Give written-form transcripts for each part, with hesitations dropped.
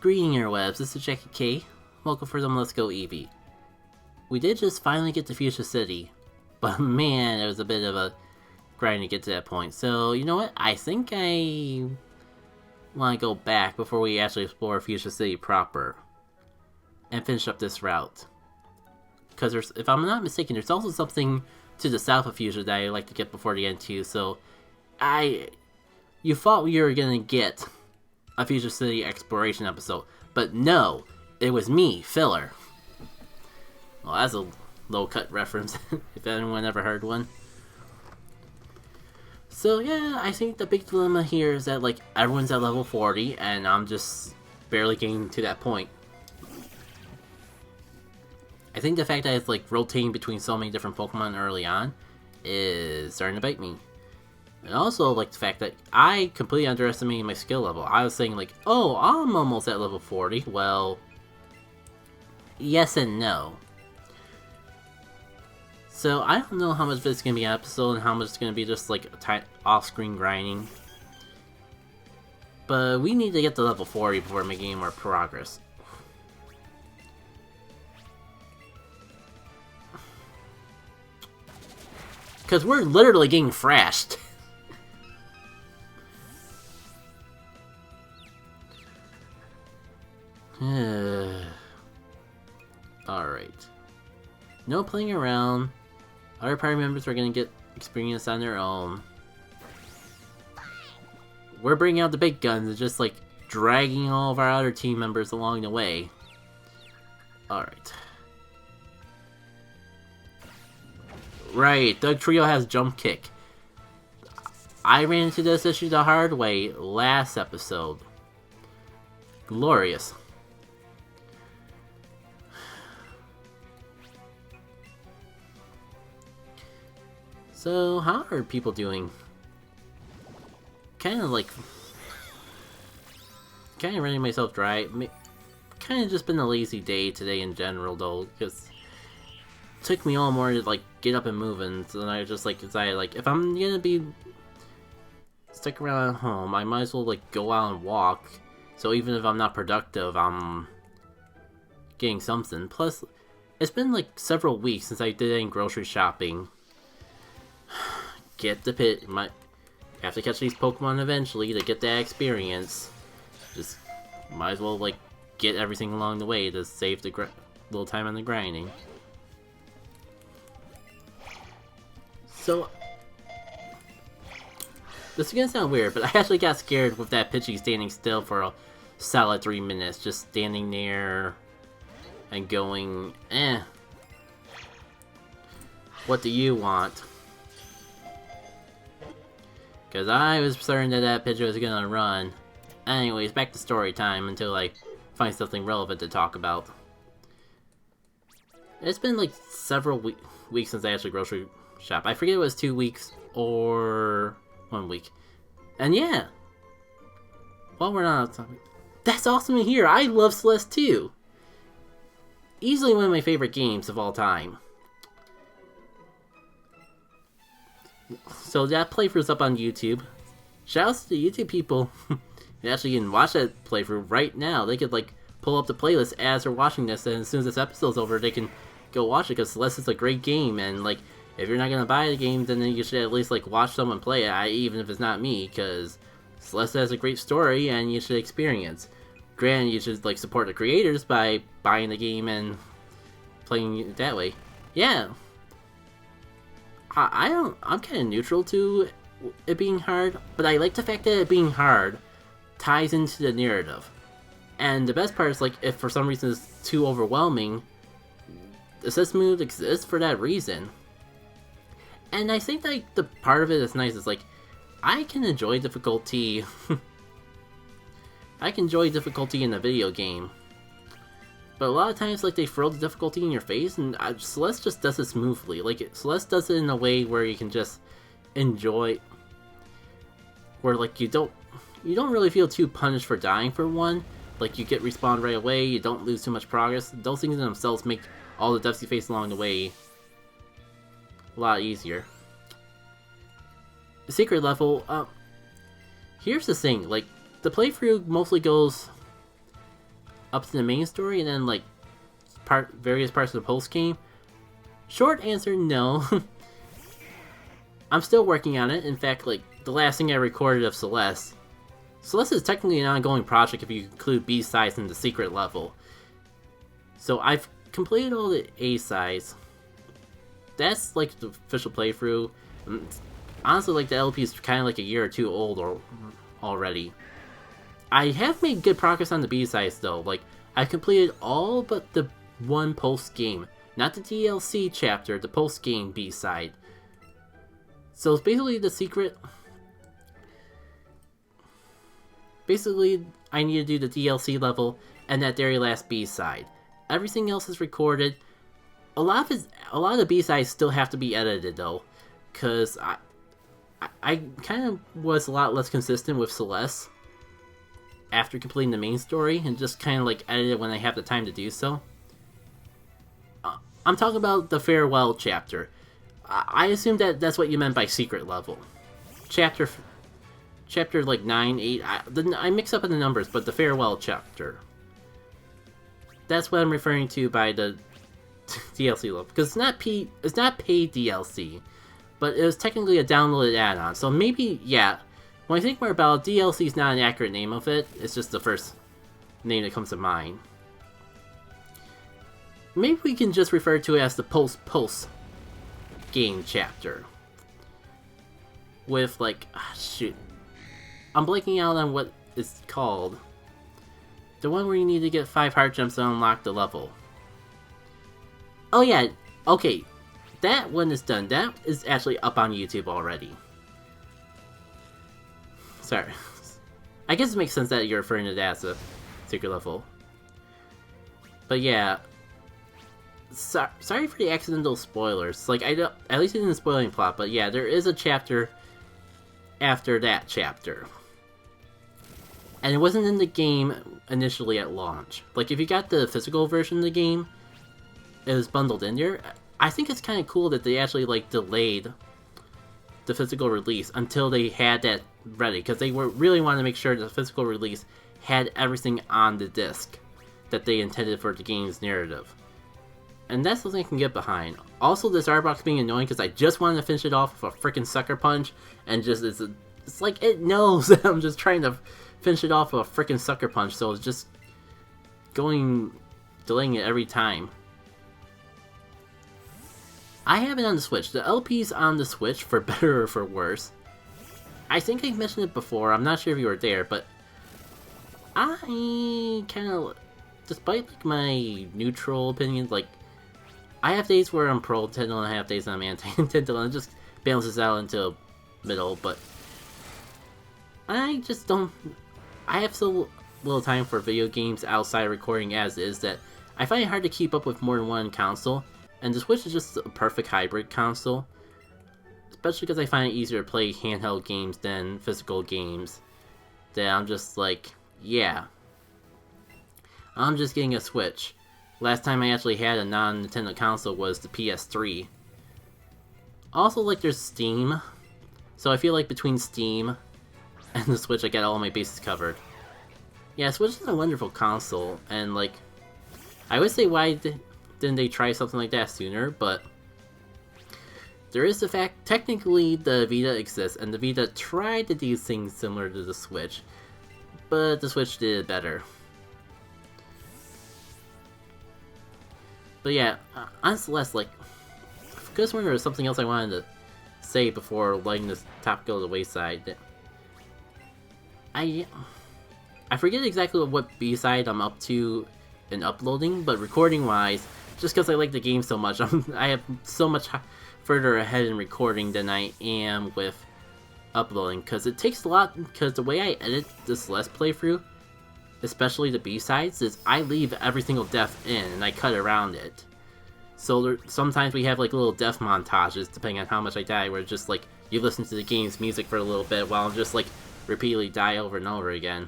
Greeting airwebs, this is Jackie K. Welcome for them Let's Go Eevee. We did just finally get to Fuchsia City, but man, it was a bit of a grind to get to that point. So, you know what? I think I want to go back before we actually explore Fuchsia City proper and finish up this route. Because there's, if I'm not mistaken, there's also something to the south of Fuchsia that I'd like to get before the end too. So, you thought we were gonna get a Fuchsia City exploration episode, but no, it was me, Filler. Well, that's a low cut reference, if anyone ever heard one. So yeah, I think the big dilemma here is that, like, everyone's at level 40, and I'm just barely getting to that point. I think the fact that it's, like, rotating between so many different Pokemon early on is starting to bite me. And also, like, the fact that I completely underestimated my skill level. I was saying, like, oh, I'm almost at level 40. Well, yes and no. So, I don't know how much of it's going to be an episode and how much it's going to be just, like, off-screen grinding. But we need to get to level 40 before making any more progress. Because we're literally getting thrashed. Alright. No playing around. Other party members are gonna get experience on their own. We're bringing out the big guns and just, like, dragging all of our other team members along the way. Alright. Right, Doug Trio has Jump Kick. I ran into this issue the hard way last episode. Glorious. So, how are people doing? Kind of running myself dry. Kind of just been a lazy day today in general, though, because it took me all morning to, like, get up and move, and so then I just, like, decided, like, if I'm gonna be stuck around at home, I might as well, like, go out and walk. So even if I'm not productive, I'm getting something. Plus, it's been, like, several weeks since I did any grocery shopping. Get the pit. Might have to catch these Pokemon eventually to get that experience. Just might as well, like, get everything along the way to save the little time on the grinding. So, this is gonna sound weird, but I actually got scared with that Pidgey standing still for a solid 3 minutes, just standing there and going, eh. What do you want? Because I was certain that that Pidgey was gonna run. Anyways, back to story time until I find something relevant to talk about. It's been like several weeks since I actually grocery shop. I forget it was 2 weeks or 1 week. And yeah, while we're not on topic, that's awesome to hear. I love Celeste too. Easily one of my favorite games of all time. So that playthrough's up on YouTube. Shoutouts to the YouTube people. You actually can watch that playthrough right now. They could, like, pull up the playlist as they're watching this, and as soon as this episode's over, they can go watch it, because Celeste is a great game, and, like, if you're not gonna buy the game, then you should at least, like, watch someone play it, even if it's not me, because Celeste has a great story, and you should experience. Granted, you should, like, support the creators by buying the game and playing it that way. Yeah. I'm kind of neutral to it being hard, but I like the fact that it being hard ties into the narrative. And the best part is, like, if for some reason it's too overwhelming, the assist move exists for that reason. And I think, like, the part of it that's nice is, like, I can enjoy difficulty. I can enjoy difficulty in a video game. But a lot of times, like, they throw the difficulty in your face, and Celeste just does it smoothly. Like, Celeste does it in a way where you can just enjoy, where, like, you don't really feel too punished for dying for one. Like, you get respawned right away, you don't lose too much progress. Those things in themselves make all the deaths you face along the way a lot easier. The secret level, here's the thing, like, the playthrough mostly goes up to the main story and then like various parts of the post game? Short answer, no. I'm still working on it. In fact, like the last thing I recorded of Celeste. Celeste is technically an ongoing project if you include B-sides in the secret level. So I've completed all the A-sides. That's like the official playthrough. Honestly, like the LP is kind of like a year or two old already. I have made good progress on the B-sides though. Like I completed all but the one post-game. Not the DLC chapter, the post-game B-side. So it's basically the secret. Basically, I need to do the DLC level and that very last B-side. Everything else is recorded. A lot of the B-sides still have to be edited though, cause I kind of was a lot less consistent with Celeste after completing the main story, and just kind of like edit it when I have the time to do so. I'm talking about the farewell chapter. I assume that that's what you meant by secret level. Chapter like 9, 8, I mix up in the numbers, but the farewell chapter. That's what I'm referring to by the DLC level, because it's not paid DLC, but it was technically a downloaded add-on. So maybe, yeah, when I think more about it, DLC is not an accurate name of it. It's just the first name that comes to mind. Maybe we can just refer to it as the post game chapter. With like, shoot, I'm blanking out on what it's called. The one where you need to get 5 heart gems to unlock the level. Oh yeah, okay. That one is done. That is actually up on YouTube already. Sorry. I guess it makes sense that you're referring to that as a secret level. But yeah. Sorry for the accidental spoilers. Like, at least it didn't spoil any plot, but yeah, there is a chapter after that chapter. And it wasn't in the game initially at launch. Like, if you got the physical version of the game, it was bundled in there. I think it's kind of cool that they actually, like, delayed the physical release until they had that ready. Because they really wanted to make sure the physical release had everything on the disc that they intended for the game's narrative. And that's something I can get behind. Also, this art box being annoying because I just wanted to finish it off with a freaking sucker punch. And just, it's like, it knows that I'm just trying to finish it off with a freaking sucker punch. So it's just delaying it every time. I have it on the Switch. The LP's on the Switch, for better or for worse. I think I mentioned it before. I'm not sure if you were there, but I kind of, despite like my neutral opinions, like, I have days where I'm pro Nintendo and I have days I'm anti Nintendo, and it just balances out into middle, but I just don't. I have so little time for video games outside recording as is that I find it hard to keep up with more than one console, and the Switch is just a perfect hybrid console, especially because I find it easier to play handheld games than physical games. That I'm just like, yeah, I'm just getting a Switch. Last time I actually had a non-Nintendo console was the PS3. Also, like, there's Steam. So I feel like between Steam and the Switch, I got all my bases covered. Yeah, Switch is a wonderful console, and, like, I would say why didn't they try something like that sooner, but there is the fact, technically, the Vita exists, and the Vita tried to do things similar to the Switch, but the Switch did it better. But yeah, on Celeste, like, I just wonder there was something else I wanted to say before letting this topic go to the wayside. I forget exactly what B-side I'm up to in uploading, but recording-wise, just because I like the game so much, I have so much further ahead in recording than I am with uploading, because it takes a lot, because the way I edit the Celeste playthrough, especially the B-sides, is I leave every single death in, and I cut around it. So sometimes we have like little death montages, depending on how much I die, where it's just like, you listen to the game's music for a little bit, while I'm just like, repeatedly die over and over again.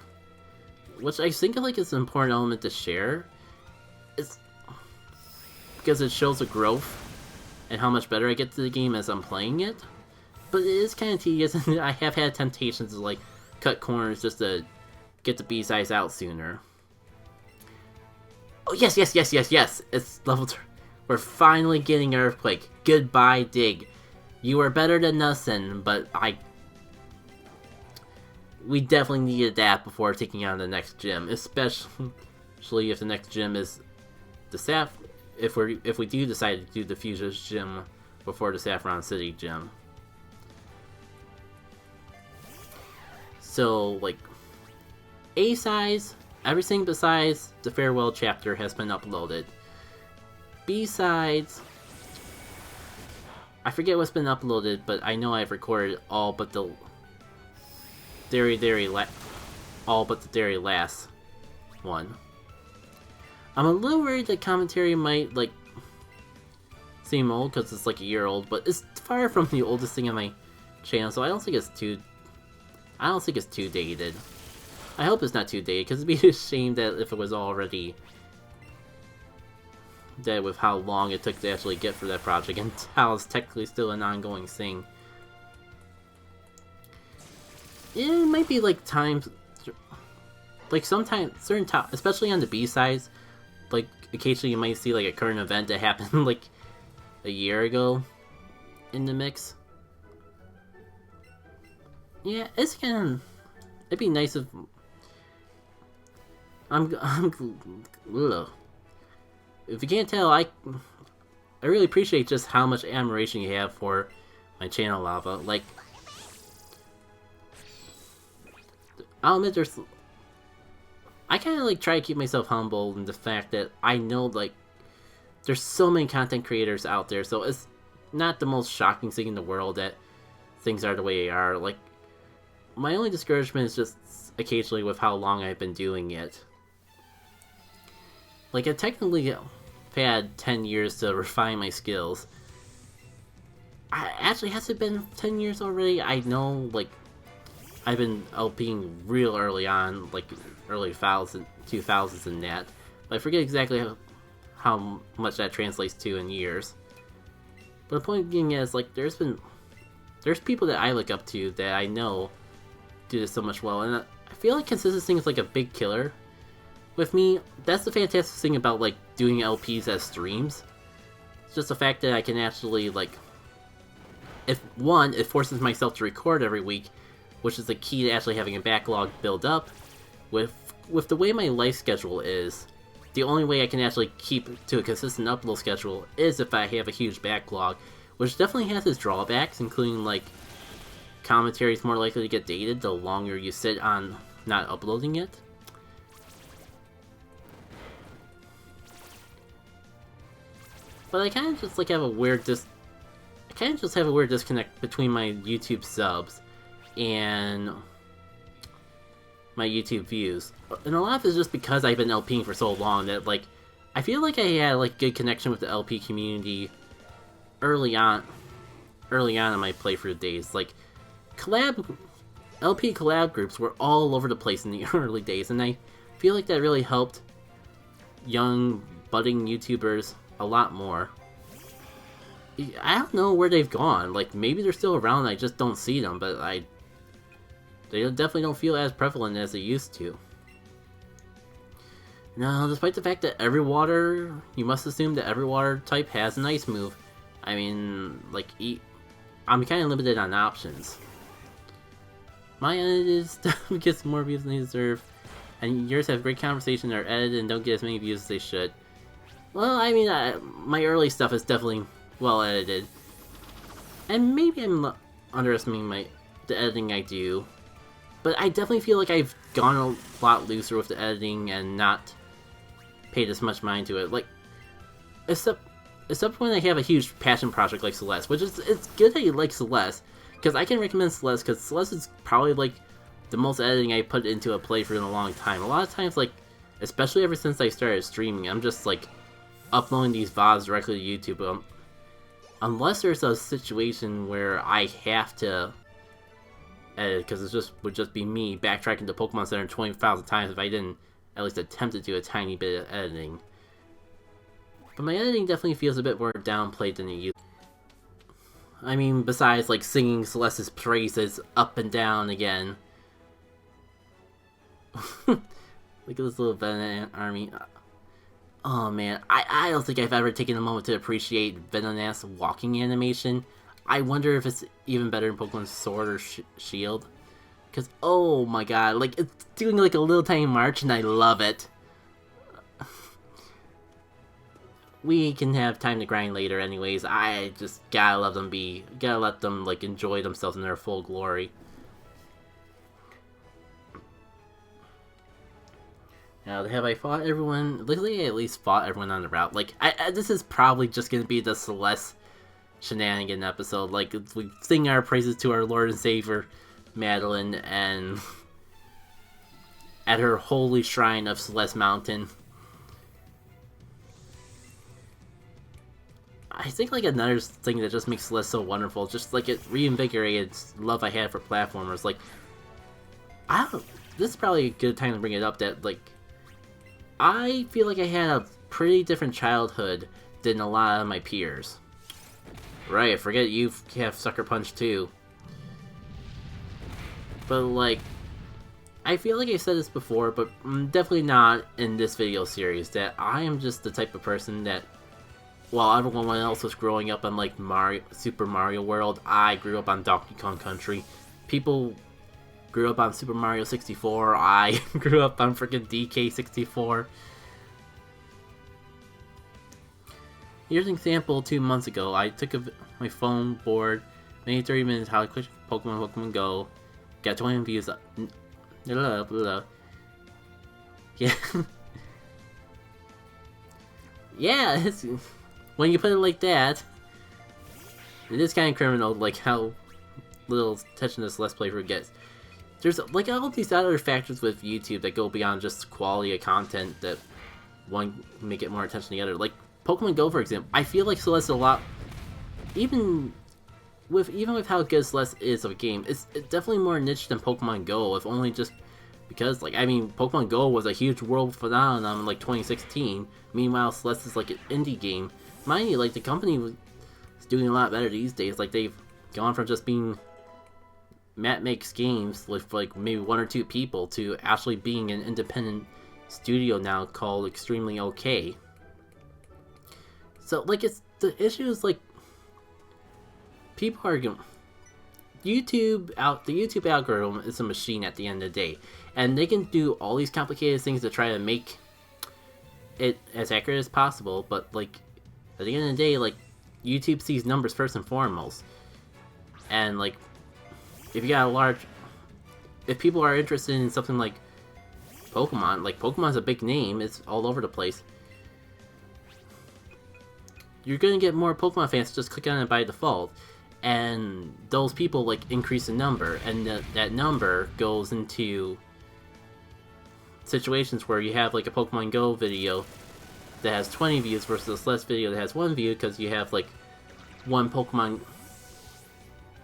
Which I think like is an important element to share. It's because it shows the growth, and how much better I get to the game as I'm playing it. But it is kind of tedious, and I have had temptations to like, cut corners just to get the B-sides out sooner. Oh, yes, yes, yes, yes, yes! It's level 3. We're finally getting Earthquake. Goodbye, Dig. You are better than nothing, but we definitely needed that before taking on the next gym, especially if the next gym is the if we do decide to do the Fuchsia's gym before the Saffron City gym. So, like, A sides, everything besides the farewell chapter has been uploaded. B sides, I forget what's been uploaded, but I know I've recorded all but the very last one. I'm a little worried that commentary might, like, seem old because it's like a year old, but it's far from the oldest thing on my channel, so I don't think it's too dated. I hope it's not too dated, because it'd be a shame that if it was already dead with how long it took to actually get for that project, and how it's technically still an ongoing thing. It might be like times, like sometimes certain especially on the B-sides, like occasionally you might see like a current event that happened like a year ago in the mix. Yeah, it's kind of, it'd be nice if if you can't tell, I really appreciate just how much admiration you have for my channel, Lava. Like, I'll admit I kind of like try to keep myself humble in the fact that I know, like, there's so many content creators out there, so it's not the most shocking thing in the world that things are the way they are. Like, my only discouragement is just occasionally with how long I've been doing it. Like, I technically had 10 years to refine my skills. Actually, has it been 10 years already? I know, like, I've been LPing real early on, like, early 2000s and that. But I forget exactly how much that translates to in years. But the point being is, like, there's people that I look up to that I know do this so much well, and I feel like consistency is like a big killer. With me, that's the fantastic thing about, like, doing LPs as streams. It's just the fact that I can actually, like, it forces myself to record every week, which is the key to actually having a backlog build up. With the way my life schedule is, the only way I can actually keep to a consistent upload schedule is if I have a huge backlog, which definitely has its drawbacks, including, like, commentary is more likely to get dated the longer you sit on not uploading it. But I kind of just like have a weird disconnect between my YouTube subs and my YouTube views. And a lot of it is just because I've been LPing for so long that, like, I feel like I had, like, good connection with the LP community early on in my playthrough days. Like, LP collab groups were all over the place in the early days, and I feel like that really helped young, budding YouTubers a lot more. I don't know where they've gone. Like, maybe they're still around and I just don't see them, but they definitely don't feel as prevalent as they used to. Now, despite the fact that you must assume that every water type has an ice move. I mean, like, I'm kind of limited on options. My edits gets more views than they deserve, and yours have great conversation that are edited and don't get as many views as they should. Well, I mean, my early stuff is definitely well edited, and maybe I'm underestimating the editing I do, but I definitely feel like I've gone a lot looser with the editing and not paid as much mind to it. Like, except when I have a huge passion project like Celeste, which is, it's good that you like Celeste, because I can recommend Celeste, because Celeste is probably, like, the most editing I put into a playthrough in a long time. A lot of times, like, especially ever since I started streaming, I'm just, like, uploading these VODs directly to YouTube. Unless there's a situation where I have to edit, because would just be me backtracking to Pokemon Center 20,000 times if I didn't at least attempt to do a tiny bit of editing. But my editing definitely feels a bit more downplayed than it used. I mean, besides, like, singing Celeste's praises up and down again. Look at this little Venom army. Oh man, I don't think I've ever taken a moment to appreciate Venonat's walking animation. I wonder if it's even better in Pokemon Sword or Shield. Because, oh my god, like, it's doing like a little tiny march and I love it. We can have time to grind later anyways. I just gotta let them like enjoy themselves in their full glory. Now, have I fought everyone? Literally, I at least fought everyone on the route. Like, this is probably just gonna be the Celeste shenanigan episode. Like, we sing our praises to our Lord and Savior, Madeline, and at her holy shrine of Celeste Mountain. I think like another thing that just makes Celeste so wonderful, just like it reinvigorated love I had for platformers. Like, this is probably a good time to bring it up that like I feel like I had a pretty different childhood than a lot of my peers. Right, forget you have Sucker Punch too. But like, I feel like I've said this before, but definitely not in this video series, that I am just the type of person that while everyone else was growing up on like Super Mario World, I grew up on Donkey Kong Country. People grew up on Super Mario 64, I grew up on freaking DK64. Here's an example 2 months ago. I took my phone board, made 30 minutes how to click Pokemon Go, got 20 views up. Blah, blah, blah. Yeah. Yeah, when you put it like that, it is kind of criminal, like how little attention this Let's Play gets. There's like all of these other factors with YouTube that go beyond just quality of content that one may get more attention than the other. Like Pokemon Go, for example, I feel like Celeste a lot, even with how good Celeste is of a game, it's definitely more niche than Pokemon Go, if only just because, like, I mean, Pokemon Go was a huge world phenomenon in, like, 2016. Meanwhile, Celeste is, like, an indie game. Mind you, like, the company is doing a lot better these days. Like, they've gone from just being Matt Makes Games with, like, maybe 1 or 2 people to actually being an independent studio now called Extremely OK. So, like, it's, the issue is, like, people are going... the YouTube algorithm is a machine at the end of the day, and they can do all these complicated things to try to make it as accurate as possible, but like at the end of the day, like YouTube sees numbers first and foremost, and like if you got if people are interested in something like Pokemon's a big name, it's all over the place, you're gonna get more Pokemon fans just click on it by default. And those people like increase in number, and that number goes into situations where you have like a Pokemon Go video that has 20 views versus a Celeste video that has 1 view, because you have like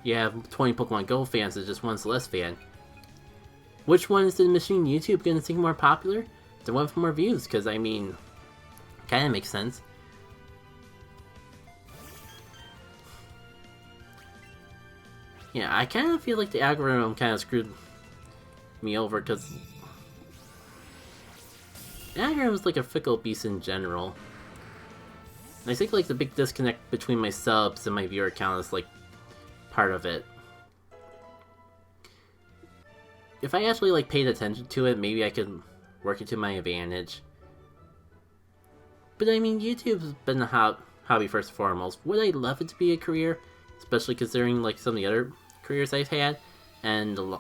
you have 20 Pokemon Go fans and just 1 Celeste fan. Which one is the machine YouTube gonna think more popular? The one with more views, because I mean, kinda makes sense. Yeah, I kind of feel like the algorithm kind of screwed me over, because the algorithm is like a fickle beast in general. And I think like the big disconnect between my subs and my viewer count is like part of it. If I actually like paid attention to it, maybe I could work it to my advantage. But I mean, YouTube's been a hobby first and foremost. Would I love it to be a career? Especially considering like some of the other careers I've had, and the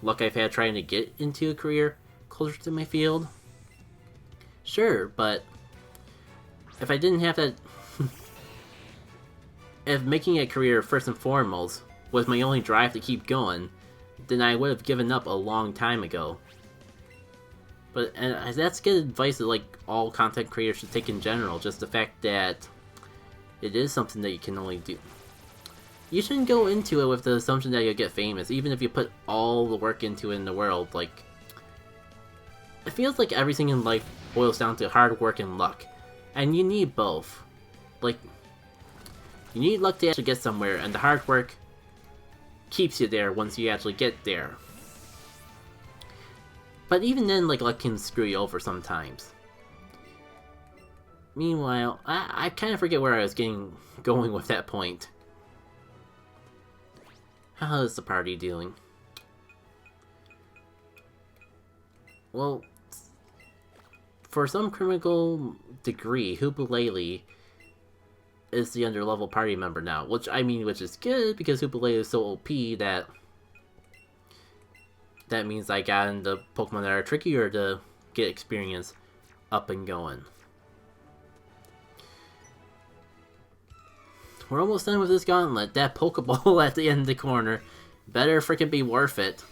luck I've had trying to get into a career closer to my field. Sure, but if I didn't have that, if making a career first and foremost was my only drive to keep going, then I would have given up a long time ago. But and that's good advice that like all content creators should take in general, just the fact that it is something that you can only do. You shouldn't go into it with the assumption that you'll get famous, even if you put all the work into it in the world. Like, it feels like everything in life boils down to hard work and luck, and you need both. Like, you need luck to actually get somewhere, and the hard work keeps you there once you actually get there. But even then, like, luck can screw you over sometimes. Meanwhile, I kind of forget where I was going with that point. How is the party doing? Well, for some criminal degree, Hoopalele is the underlevel party member now, which is good because Hoopalele is so OP that means I got into Pokemon that are trickier to get experience up and going. We're almost done with this gauntlet. That Pokeball at the end of the corner better freaking be worth it.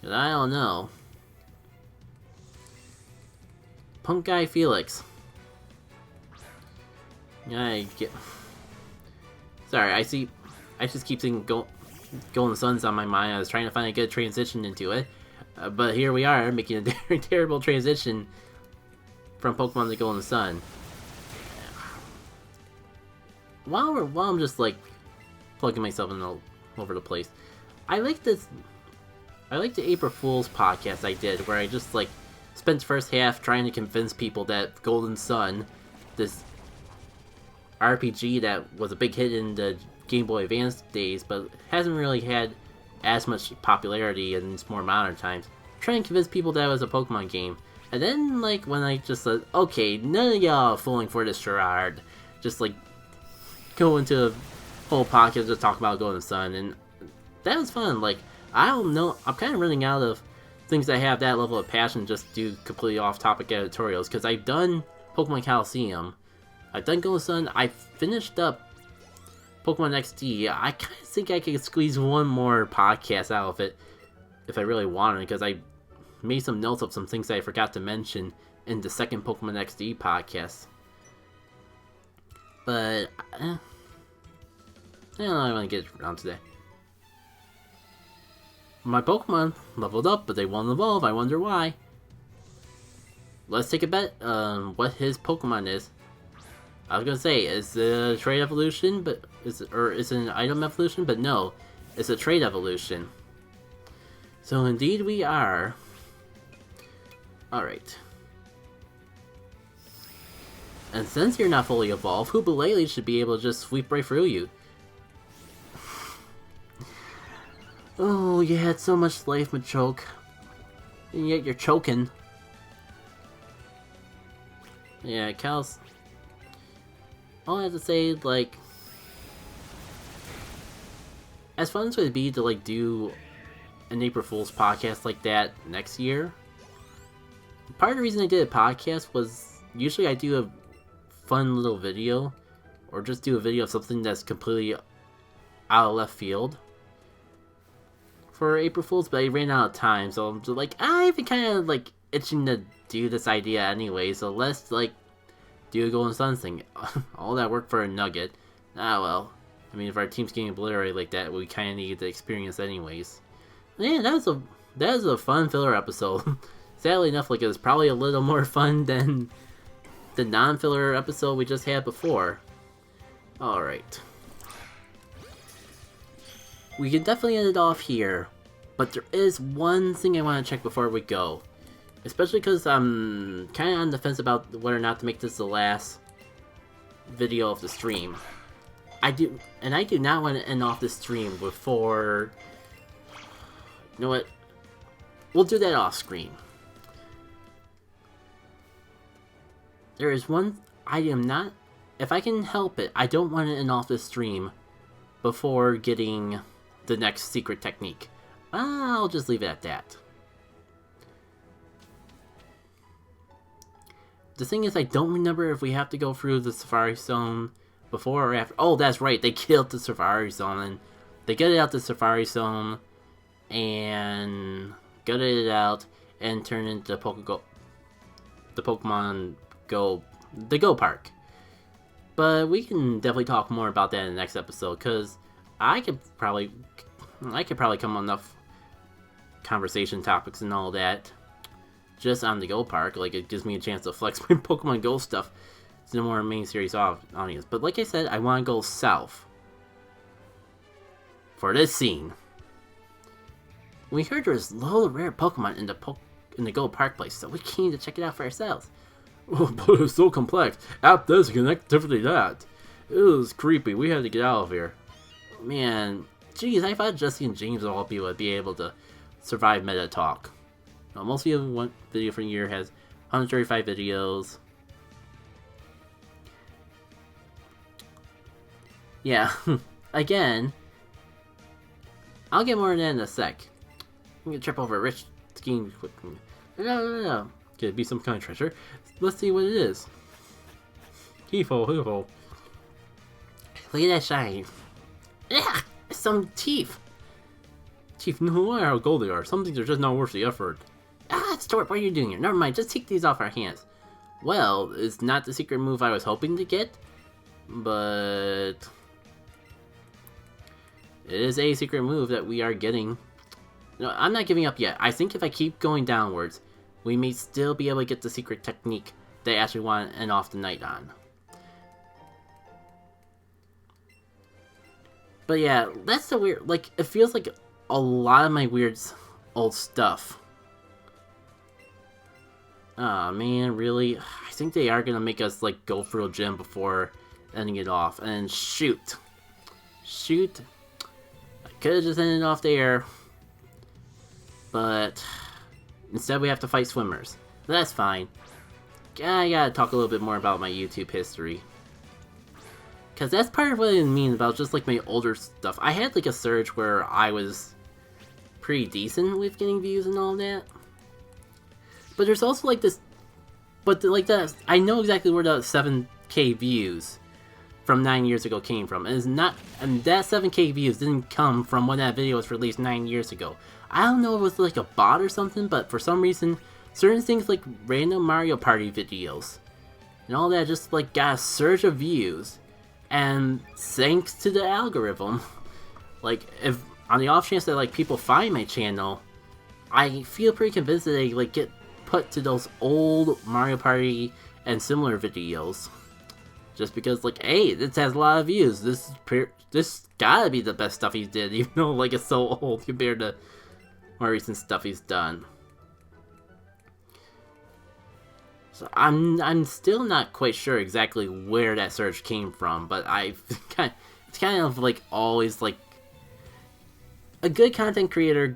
Cause I don't know. Punk Guy Felix. Sorry, I just keep thinking Golden Sun's on my mind. I was trying to find a good transition into it. But here we are, making a very terrible transition from Pokemon to Golden Sun. While I'm just like plugging myself in all over the place, I like the April Fool's podcast I did, where I just like spent the first half trying to convince people that Golden Sun, this RPG that was a big hit in the Game Boy Advance days, but hasn't really had as much popularity in more modern times, trying to convince people that it was a Pokemon game. And then, like, when I just said, okay, none of y'all are falling for this charade, just like go into a whole podcast to talk about Golden Sun, and that was fun. Like, I don't know, I'm kind of running out of things that have that level of passion just do completely off-topic editorials, because I've done Pokemon Coliseum, I've done Golden Sun, I finished up Pokemon XD. I kind of think I could squeeze one more podcast out of it if I really wanted, because I made some notes of some things that I forgot to mention in the second Pokemon XD podcast. But I don't know, I want to get around today. My Pokemon leveled up, but they won't evolve. I wonder why. Let's take a bet on what his Pokemon is. I was gonna say, it's a trade evolution, but is it an item evolution? But no, it's a trade evolution. So indeed we are. Alright. And since you're not fully evolved, Hoopalele should be able to just sweep right through you. Oh, you had so much life, Machoke. And yet you're choking. Yeah, Cal's... all I have to say, like... as fun as it would be to, like, do an April Fool's podcast like that next year, part of the reason I did a podcast was usually I do a fun little video, or just do a video of something that's completely out of left field for April Fool's, but I ran out of time, so I'm just like, I've been kind of like itching to do this idea anyway, so let's like do a Golden Sun thing. All that work for a nugget. Ah well, I mean, if our team's getting obliterated like that, we kind of need the experience anyways. Yeah, that was a fun filler episode. Sadly enough, like, it was probably a little more fun than the non-filler episode we just had before. Alright. We can definitely end it off here, but there is one thing I want to check before we go. Especially because I'm kind of on the fence about whether or not to make this the last video of the stream. I do not want to end off the stream before... you know what? We'll do that off screen. There is one... I am not... if I can help it, I don't want to end off the stream before getting the next secret technique. I'll just leave it at that. The thing is, I don't remember if we have to go through the Safari Zone before or after. Oh, that's right, they killed the Safari Zone, and they gutted out the Safari Zone, and gutted it out, and turned into the Pokemon Go, the Go Park. But we can definitely talk more about that in the next episode, because I could probably come on enough conversation topics and all that just on the Go Park. Like, it gives me a chance to flex my Pokemon Go stuff to the more main series audience. But like I said, I want to go south for this scene. We heard there was low rare Pokemon in the Go Park place, so we came to check it out for ourselves. But it's so complex. App this, connectivity that. It was creepy. We had to get out of here. Man, geez, I thought Jesse and James would be able to survive meta talk. Now, most of one video for a year has 135 videos. Yeah, again, I'll get more of that in a sec. I'm gonna trip over a rich scheme quickly. No. Could it be some kind of treasure? Let's see what it is. Heefo. Look at that shine. Yeah, some teeth. Teeth, no matter how gold they are, some things are just not worth the effort. Stuart, what are you doing here? Never mind, just take these off our hands. Well, it's not the secret move I was hoping to get, but it is a secret move that we are getting. No, I'm not giving up yet. I think if I keep going downwards, we may still be able to get the secret technique that I actually want to end off the night on. But yeah, that's the weird, like, it feels like a lot of my weird old stuff. Aw, man, really? I think they are gonna make us, like, go through a gym before ending it off. And shoot. I could've just ended off there. But instead we have to fight swimmers. That's fine. I gotta talk a little bit more about my YouTube history. Because that's part of what I mean about just, like, my older stuff. I had, like, a surge where I was pretty decent with getting views and all that. But there's also, like, this... But, like, that... I know exactly where the 7K views from 9 years ago came from. And it's not... And that 7K views didn't come from when that video was released 9 years ago. I don't know if it was, like, a bot or something, but for some reason, certain things, like, random Mario Party videos and all that just, like, got a surge of views. And thanks to the algorithm, like, if on the off chance that, like, people find my channel, I feel pretty convinced that they, like, get put to those old Mario Party and similar videos. Just because, like, hey, this has a lot of views. This gotta be the best stuff he did, even though, like, it's so old compared to more recent stuff he's done. So I'm still not quite sure exactly where that surge came from, but it's kind of like always like a good content creator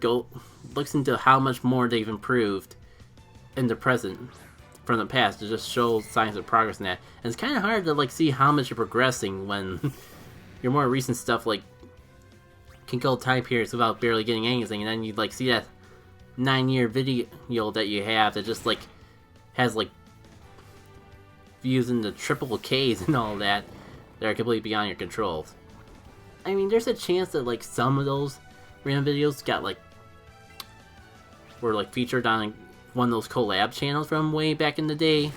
looks into how much more they've improved in the present from the past to just show signs of progress in that. And it's kind of hard to, like, see how much you're progressing when your more recent stuff, like, can go time periods without barely getting anything, and then you, like, see that 9-year video that you have that just, like, has, like, views in the triple Ks and all that are completely beyond your control. I mean, there's a chance that, like, some of those random videos got, like, were, like, featured on one of those collab channels from way back in the day.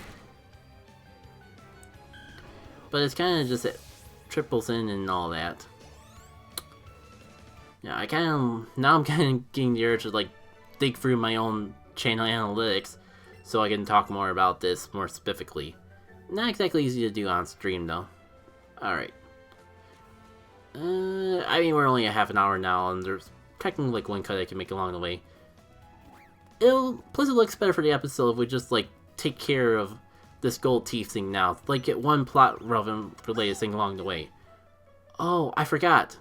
But it's kind of just it triples in and all that. Yeah, now I'm kind of getting the urge to, like, dig through my own channel analytics so I can talk more about this more specifically. Not exactly easy to do on stream, though. Alright. I mean, we're only a half an hour now, and there's technically, like, one cut I can make along the way. Plus it looks better for the episode if we just, like, take care of this gold teeth thing now. Like, get one plot relevant related thing along the way. Oh, I forgot.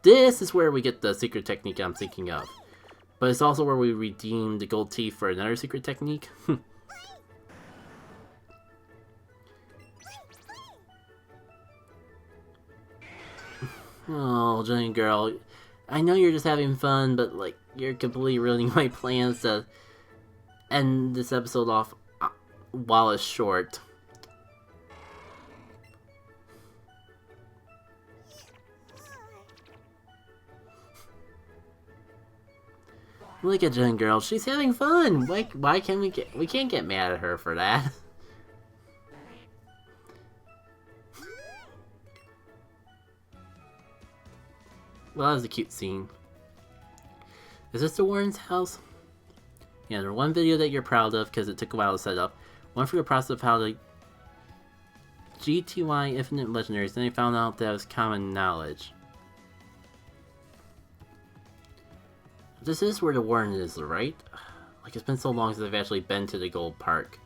This is where we get the secret technique I'm thinking of. But it's also where we redeem the gold teeth for another secret technique. Oh, giant girl. I know you're just having fun, but, like, you're completely ruining my plans to end this episode off while it's short. Look at Jen girl, she's having fun. Why can't we can't get mad at her for that? Well, that was a cute scene. Is this the Warren's house? Yeah, there's one video that you're proud of because it took a while to set up. One for the process of how the GTY Infinite Legendaries, then I found out that it was common knowledge. This is where the Warren is, right? Like, it's been so long since I've actually been to the Gold Park.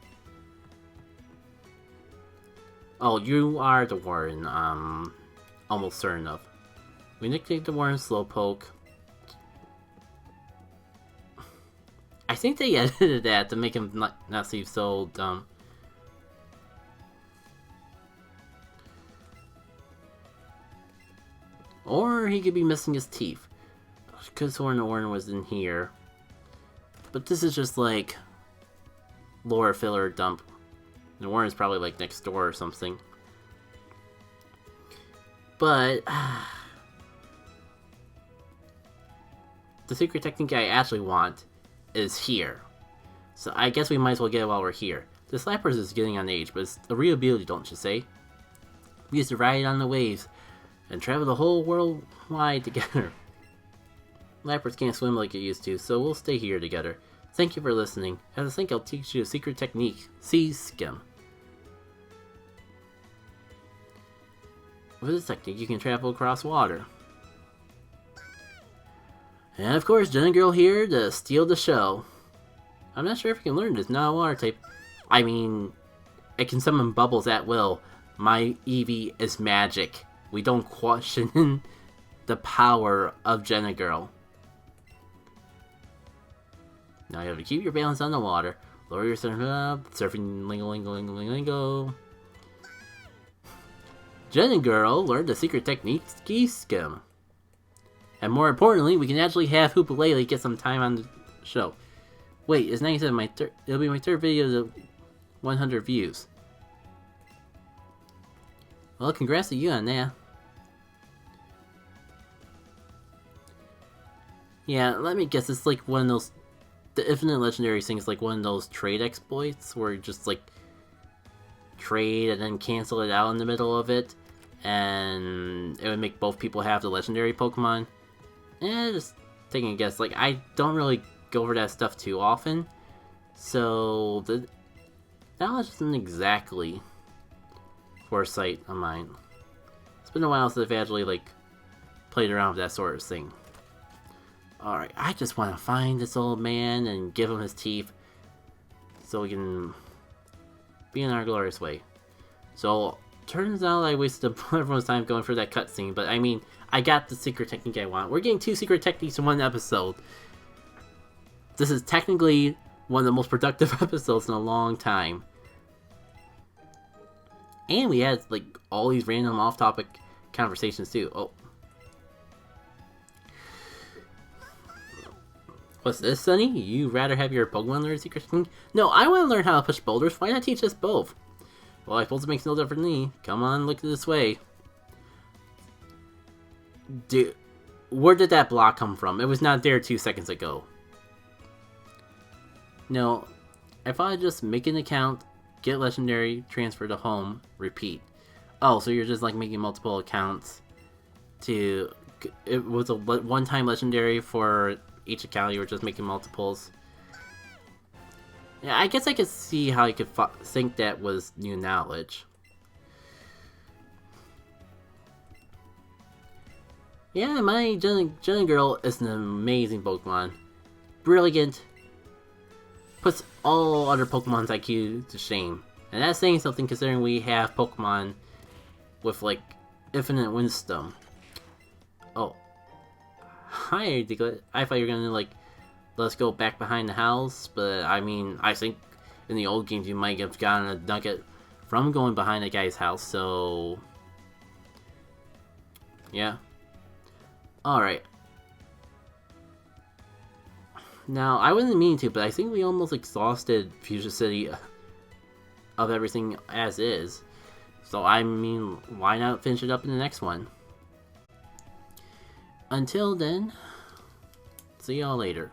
Oh, you are the Warren, almost certain of. We nicknamed the Warren Slowpoke. I think they edited that to make him not seem so dumb. Or he could be missing his teeth. Because Warren was in here. But this is just like lore filler dump. And Warren's probably like next door or something. But the secret technique I actually want is here. So I guess we might as well get it while we're here. The Slappers is getting on age, but it's a real ability, don't you say? We used to ride on the waves and travel the whole world wide together. Lappers can't swim like it used to, so we'll stay here together. Thank you for listening. As I think I'll teach you a secret technique. Sea skim. With this technique, you can travel across water. And of course, Jenna Girl here to steal the show. I'm not sure if you can learn this, not a water type. I mean, it can summon bubbles at will. My Eevee is magic. We don't question the power of Jenna Girl. Now you have to keep your balance on the water. Lower your surfing up. Surfing lingo. Jenna Girl learned the secret technique ski skim. And more importantly, we can actually have Hoopalele get some time on the show. Wait, it's 97. It'll be my third video to 100 views. Well, congrats to you on that. Yeah, let me guess. It's like one of those. The infinite legendary thing is like one of those trade exploits where you just like trade and then cancel it out in the middle of it, and it would make both people have the legendary Pokemon. Just taking a guess. Like, I don't really go over that stuff too often, so the knowledge isn't exactly foresight on mine. It's been a while since I've actually like played around with that sort of thing. Alright, I just want to find this old man and give him his teeth so we can be in our glorious way. So, turns out I wasted everyone's time going for that cutscene, but I mean, I got the secret technique I want. We're getting 2 secret techniques in one episode. This is technically one of the most productive episodes in a long time. And we had, like, all these random off-topic conversations, too. Oh. What's this, Sonny? You rather have your Pokemon learn secret technique? No, I want to learn how to push boulders. Why not teach us both? Well, I suppose it makes no difference to me. Come on, look this way. Dude, where did that block come from? It was not there 2 seconds ago. No, if I just make an account, get legendary, transfer to home, repeat. Oh, so you're just like making multiple accounts to... It was a one-time legendary for each account, you were just making multiples. Yeah, I guess I could see how you could think that was new knowledge. Yeah, my Jenna Girl is an amazing Pokemon. Brilliant. Puts all other Pokemon's IQ to shame. And that's saying something considering we have Pokemon with, like, infinite wisdom. Oh. Hi, Diglett. I thought you were gonna, like, let's go back behind the house, but I mean, I think in the old games you might have gotten a nugget from going behind the guy's house, so... yeah. Alright. Now, I wasn't meaning to, but I think we almost exhausted Fuchsia City of everything as is. So, I mean, why not finish it up in the next one? Until then, see y'all later.